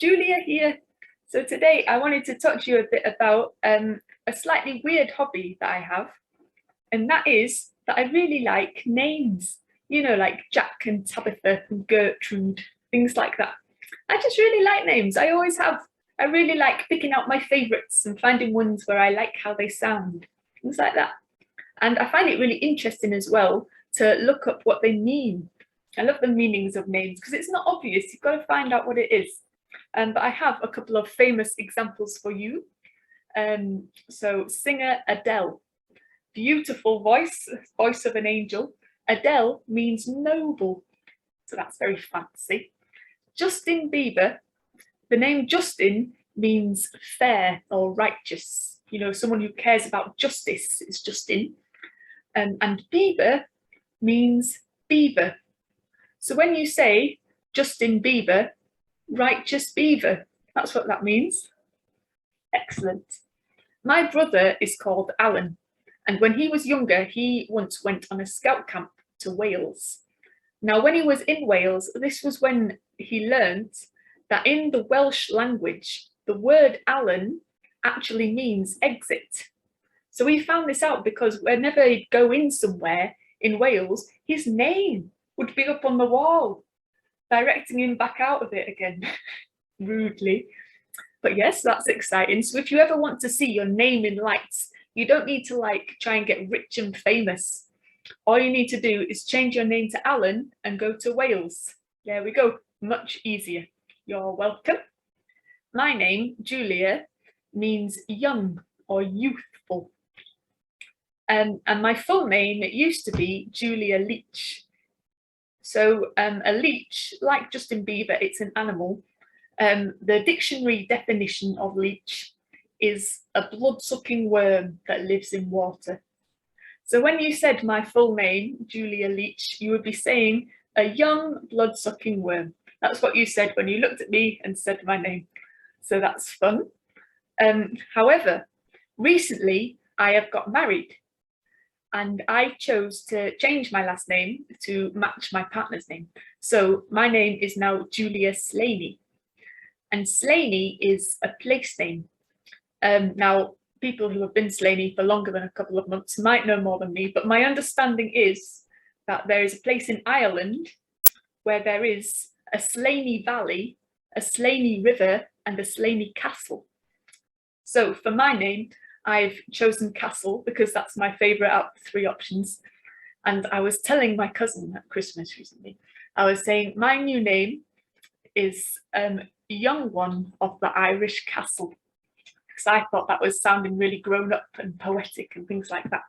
Julia here. So today I wanted to talk to you a bit about a slightly weird hobby that I have, and that is that I really like names. You know, like Jack and Tabitha and Gertrude, things like that. I just really like names. I always have. I really like picking out my favourites and finding ones where I like how they sound, things like that. And I find it really interesting as well to look up what they mean. I love the meanings of names because it's not obvious. You've got to find out what it is. But I have a couple of famous examples for you. So singer Adele, beautiful voice, voice of an angel. Adele means noble, so that's very fancy. Justin Bieber, the name Justin means fair or righteous. You know, someone who cares about justice is Justin. And Bieber means beaver. So when you say Justin Bieber, righteous beaver, that's what that means. Excellent. My brother is called Alan, and when he was younger, he once went on a scout camp to Wales. Now, when he was in Wales, this was when he learnt that in the Welsh language, the word Alan actually means exit. So he found this out because whenever he'd go in somewhere in Wales, his name would be up on the wall, directing him back out of it again, rudely. But yes, that's exciting. So if you ever want to see your name in lights, you don't need to try and get rich and famous. All you need to do is change your name to Alan and go to Wales. There we go, much easier. You're welcome. My name, Julia, means young or youthful. And my full name, it used to be Julia Leach. So a leech, like Justin Bieber, it's an animal. The dictionary definition of leech is a blood-sucking worm that lives in water. So when you said my full name, Julia Leach, you would be saying a young blood-sucking worm. That's what you said when you looked at me and said my name. So that's fun. However, recently I have got married, and I chose to change my last name to match my partner's name. So my name is now Julia Slaney. And Slaney is a place name. Now, people who have been Slaney for longer than a couple of months might know more than me, but my understanding is that there is a place in Ireland where there is a Slaney Valley, a Slaney River, and a Slaney Castle. So for my name, I've chosen Castle because that's my favourite out of the three options. And I was telling my cousin at Christmas recently, I was saying my new name is Young One of the Irish Castle, because I thought that was sounding really grown up and poetic and things like that.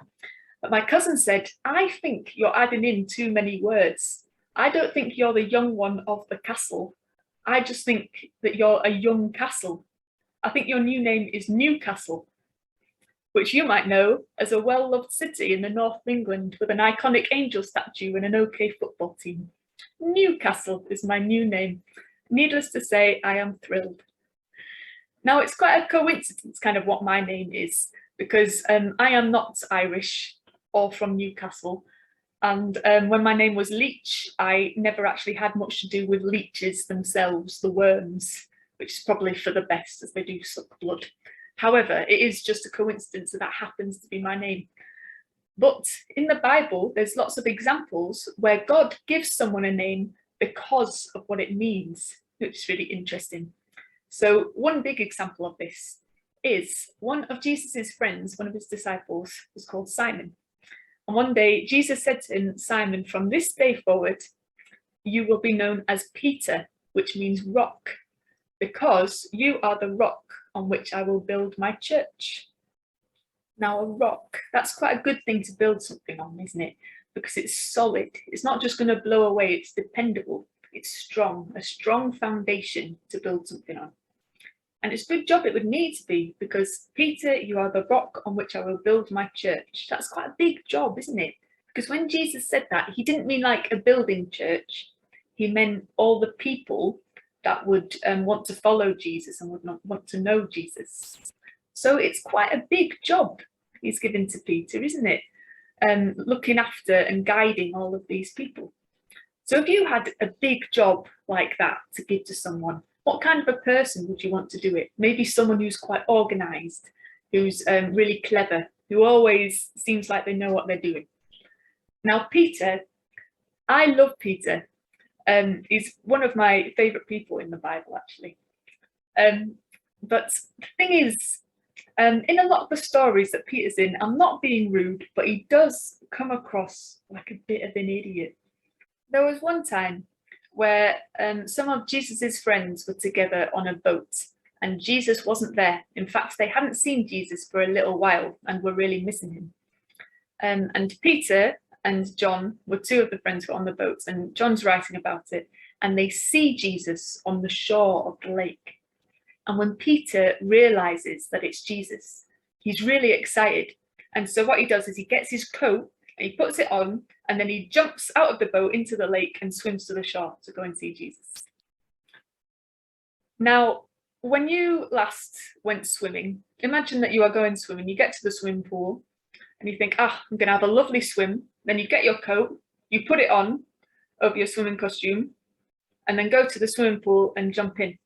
But my cousin said, I think you're adding in too many words. I don't think you're the young one of the castle. I just think that you're a young castle. I think your new name is Newcastle, which you might know as a well-loved city in the north of England with an iconic angel statue and an OK football team. Newcastle is my new name. Needless to say, I am thrilled. Now, it's quite a coincidence kind of what my name is, because I am not Irish or from Newcastle. And when my name was Leach, I never actually had much to do with leeches themselves, the worms, which is probably for the best as they do suck blood. However, it is just a coincidence that that happens to be my name. But in the Bible, there's lots of examples where God gives someone a name because of what it means, which is really interesting. So one big example of this is one of Jesus's friends, one of his disciples, was called Simon. And one day Jesus said to him, Simon, from this day forward, you will be known as Peter, which means rock, because you are the rock on which I will build my church. Now, a rock, that's quite a good thing to build something on, isn't it? Because it's solid. It's not just going to blow away, it's dependable. It's strong, a strong foundation to build something on. And it's a good job it would need to be, because Peter, you are the rock on which I will build my church. That's quite a big job, isn't it? Because when Jesus said that, he didn't mean like a building church. He meant all the people that would want to follow Jesus and would not want to know Jesus. So it's quite a big job he's given to Peter, isn't it? Looking after and guiding all of these people. So if you had a big job like that to give to someone, what kind of a person would you want to do it? Maybe someone who's quite organized, who's really clever, who always seems like they know what they're doing. Now, Peter, I love Peter. He's one of my favorite people in the Bible, actually. But the thing is, in a lot of the stories that Peter's in, I'm not being rude, but he does come across like a bit of an idiot. There was one time where some of Jesus's friends were together on a boat and Jesus wasn't there. In fact, they hadn't seen Jesus for a little while and were really missing him. And Peter and John were two of the friends who were on the boat, and John's writing about it, and they see Jesus on the shore of the lake. And when Peter realizes that it's Jesus, he's really excited. And so what he does is he gets his coat and he puts it on, and then he jumps out of the boat into the lake and swims to the shore to go and see Jesus. Now, when you last went swimming, imagine that you are going swimming, you get to the swimming pool and you think, I'm going to have a lovely swim. Then you get your coat, you put it on over your swimming costume, and then go to the swimming pool and jump in.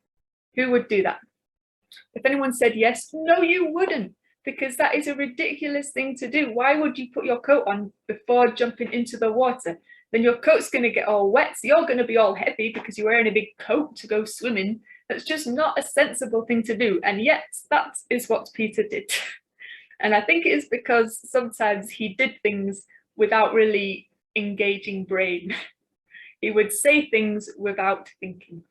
Who would do that? If anyone said yes, no, you wouldn't, because that is a ridiculous thing to do. Why would you put your coat on before jumping into the water? Then your coat's going to get all wet, so you're going to be all heavy because you're wearing a big coat to go swimming. That's just not a sensible thing to do. And yet that is what Peter did. And I think it is because sometimes he did things without really engaging brain. He would say things without thinking,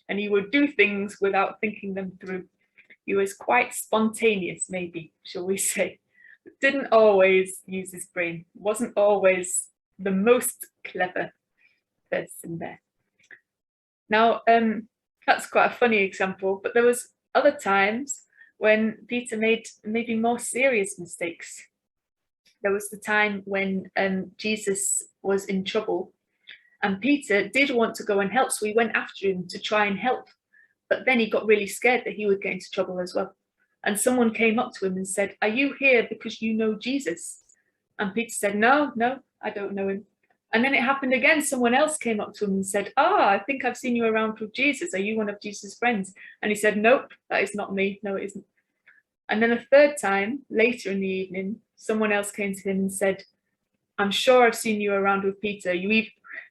and he would do things without thinking them through. He was quite spontaneous, maybe, shall we say. Didn't always use his brain, wasn't always the most clever person there. Now, that's quite a funny example, but there was other times when Peter made maybe more serious mistakes. There was the time when Jesus was in trouble, and Peter did want to go and help, so he went after him to try and help. But then he got really scared that he would get into trouble as well. And someone came up to him and said, "Are you here because you know Jesus?" And Peter said, No, I don't know him. And then it happened again. Someone else came up to him and said, I think I've seen you around with Jesus. Are you one of Jesus' friends? And he said, Nope, that is not me. No, it isn't. And then a third time, later in the evening, someone else came to him and said, I'm sure I've seen you around with Peter.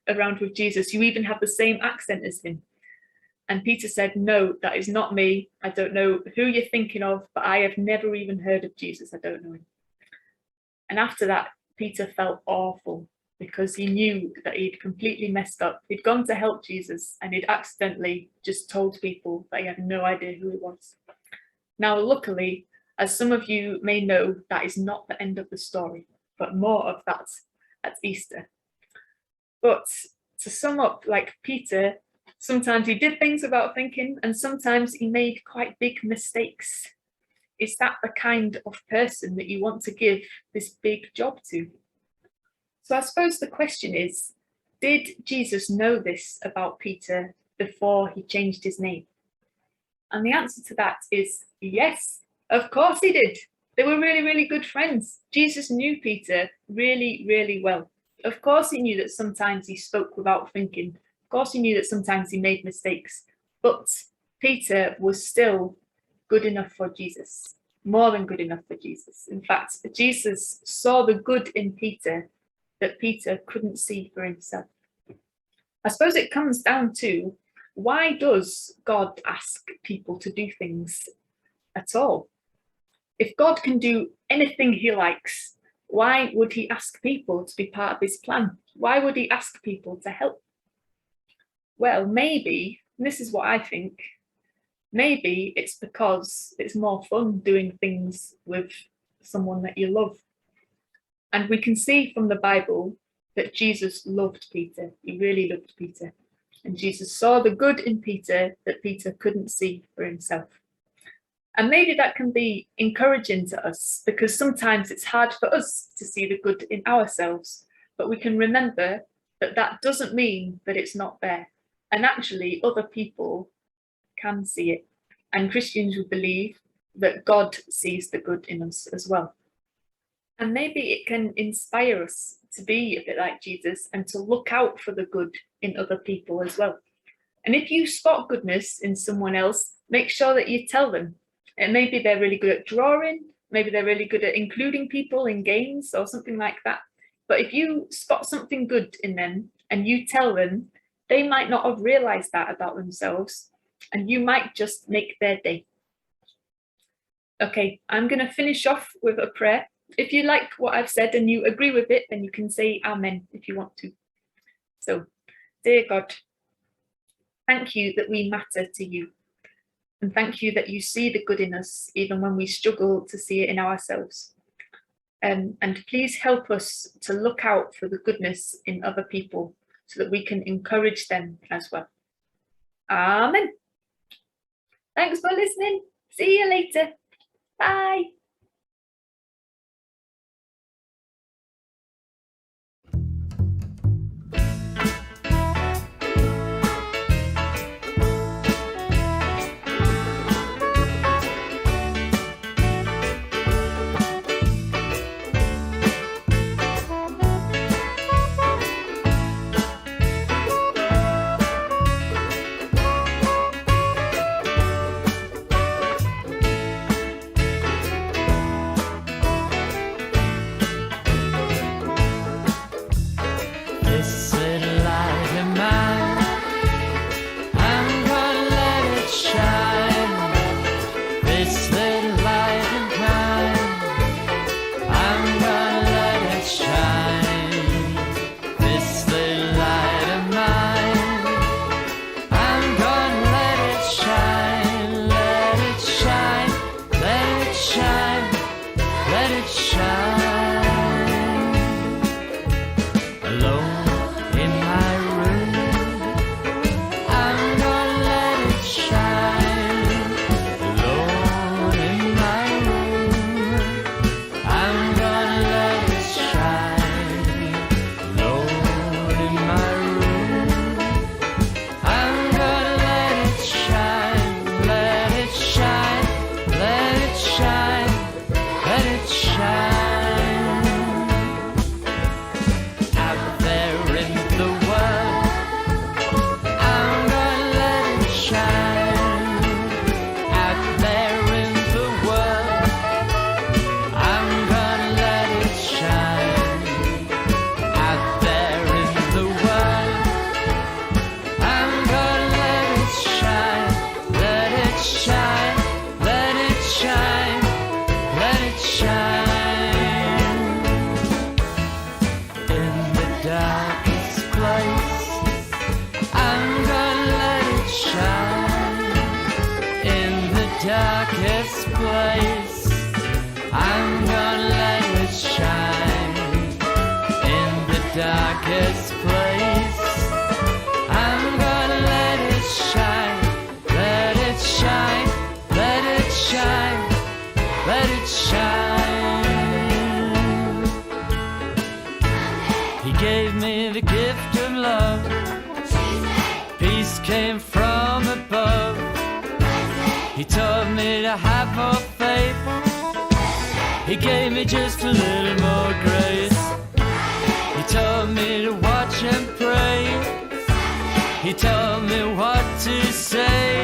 Around with Jesus. You even have the same accent as him. And Peter said, No, that is not me. I don't know who you're thinking of, but I have never even heard of Jesus. I don't know him. And after that, Peter felt awful because he knew that he'd completely messed up. He'd gone to help Jesus and he'd accidentally just told people that he had no idea who he was. Now, luckily, as some of you may know, that is not the end of the story, but more of that at Easter. But to sum up, like Peter, sometimes he did things without thinking, and sometimes he made quite big mistakes. Is that the kind of person that you want to give this big job to? So I suppose the question is, did Jesus know this about Peter before he changed his name? And the answer to that is yes, of course he did. They were really, really good friends. Jesus knew Peter really, really well. Of course he knew that sometimes he spoke without thinking. Of course he knew that sometimes he made mistakes. But Peter was still good enough for Jesus, more than good enough for Jesus. In fact, Jesus saw the good in Peter that Peter couldn't see for himself. I suppose it comes down to, why does God ask people to do things at all? If God can do anything he likes, why would he ask people to be part of his plan? Why would he ask people to help? Well, maybe, and this is what I think, maybe it's because it's more fun doing things with someone that you love. And we can see from the Bible that Jesus loved Peter. He really loved Peter. And Jesus saw the good in Peter that Peter couldn't see for himself. And maybe that can be encouraging to us, because sometimes it's hard for us to see the good in ourselves. But we can remember that that doesn't mean that it's not there. And actually, other people can see it. And Christians will believe that God sees the good in us as well. And maybe it can inspire us to be a bit like Jesus and to look out for the good in other people as well. And if you spot goodness in someone else, make sure that you tell them. And maybe they're really good at drawing, maybe they're really good at including people in games or something like that. But if you spot something good in them and you tell them, they might not have realized that about themselves, and you might just make their day. Okay, I'm going to finish off with a prayer. If you like what I've said and you agree with it, then you can say amen if you want to. So, dear God, thank you that we matter to you. And thank you that you see the good in us, even when we struggle to see it in ourselves. And please help us to look out for the goodness in other people so that we can encourage them as well. Amen. Thanks for listening. See you later. Bye. darkest place, I'm gonna let it shine. In the darkest place, I'm gonna let it shine. Let it shine, let it shine, let it shine. He gave me the gift of love. Peace came from above. He taught me to have more faith. He gave me just a little more grace. He taught me to watch and pray. He told me what to say.